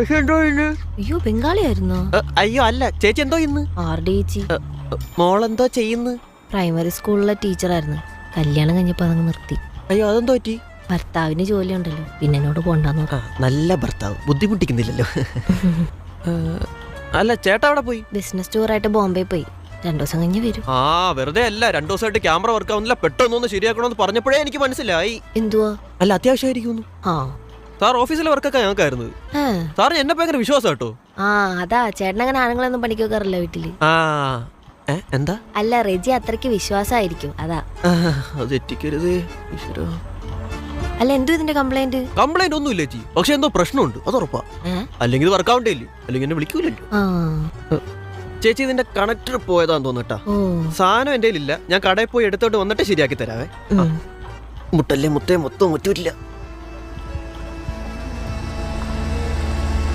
അയ്യോ ബംഗാളിയായിരുന്നോ? അയ്യോ അല്ല ചേച്ചി എന്തോ ഇന്ന് ആരുടെ ചേച്ചി? മോളെന്തോ ചെയ്യുന്നു? പ്രൈമറി സ്കൂളിലെ ടീച്ചറായിരുന്നു. കല്യാണം കഴിഞ്ഞപ്പോ അതങ്ങ് നിർത്തി. അയ്യോ അതെന്തോ പറ്റി? ഭർത്താവിന് ജോലി ഉണ്ടല്ലോ, പിന്നെ എന്നോട് പോണ്ടെന്ന് പറഞ്ഞു. നല്ല ഭർത്താവ്, ബുദ്ധിമുട്ടിക്കുന്നില്ലല്ലോ. അല്ല ചേട്ടാ അവിടെ പോയി? ബിസിനസ് ടൂറായിട്ട് ബോംബെ പോയി. 2 ദിവസം കഴിഞ്ഞ് വരും. വെറുതെ അല്ല, 2 ദിവസമായിട്ട് ക്യാമറ വർക്ക് ആവുന്നില്ല, പെട്ടെന്നൊന്ന് ശരിയാക്കണമെന്ന് പറഞ്ഞപ്പോഴേ എനിക്ക് മനസ്സിലായി. എന്തുവാ? അല്ല അത്യാവശ്യമായിരിക്കും. സാർ ഓഫീസിലെ വർക്കൊക്കെ ഞങ്ങൾക്കായിരുന്നു. സാറിന് എന്നെ ഭയങ്കര വിശ്വാസം കേട്ടോ. അതാ ചേട്ടനങ്ങനെ ആണുങ്ങളൊന്നും പണിക്ക് വെക്കാറില്ല വീട്ടില്. എന്താ? അല്ല റെജി അത്രയ്ക്ക് വിശ്വാസമായിരിക്കും, അതാ. തെറ്റിക്കരുത്. അല്ല എന്തോ ഇതിന്റെ കംപ്ലൈന്റ്? കംപ്ലൈന്റ് ഒന്നും ഇല്ല ചേച്ചി, പക്ഷെ എന്തോ പ്രശ്നമുണ്ട്, അത് ഉറപ്പാ. അല്ലെങ്കിൽ വർക്ക് ആവണ്ടേ ഇല്ലേ, അല്ലെങ്കിൽ എന്നെ വിളിക്കൂലല്ലോ. ചേച്ചി ഇതിന്റെ കണക്ടർ പോയതാന്ന് തോന്നട്ടാ. സാധനം എന്റെ ഇല്ല, ഞാൻ കടയിൽ പോയി എടുത്തോട്ട് വന്നിട്ട് ശരിയാക്കി തരാവേ. മുട്ടല്ലേ മുത്തേ മൊത്തം മുറ്റൂരില്ല.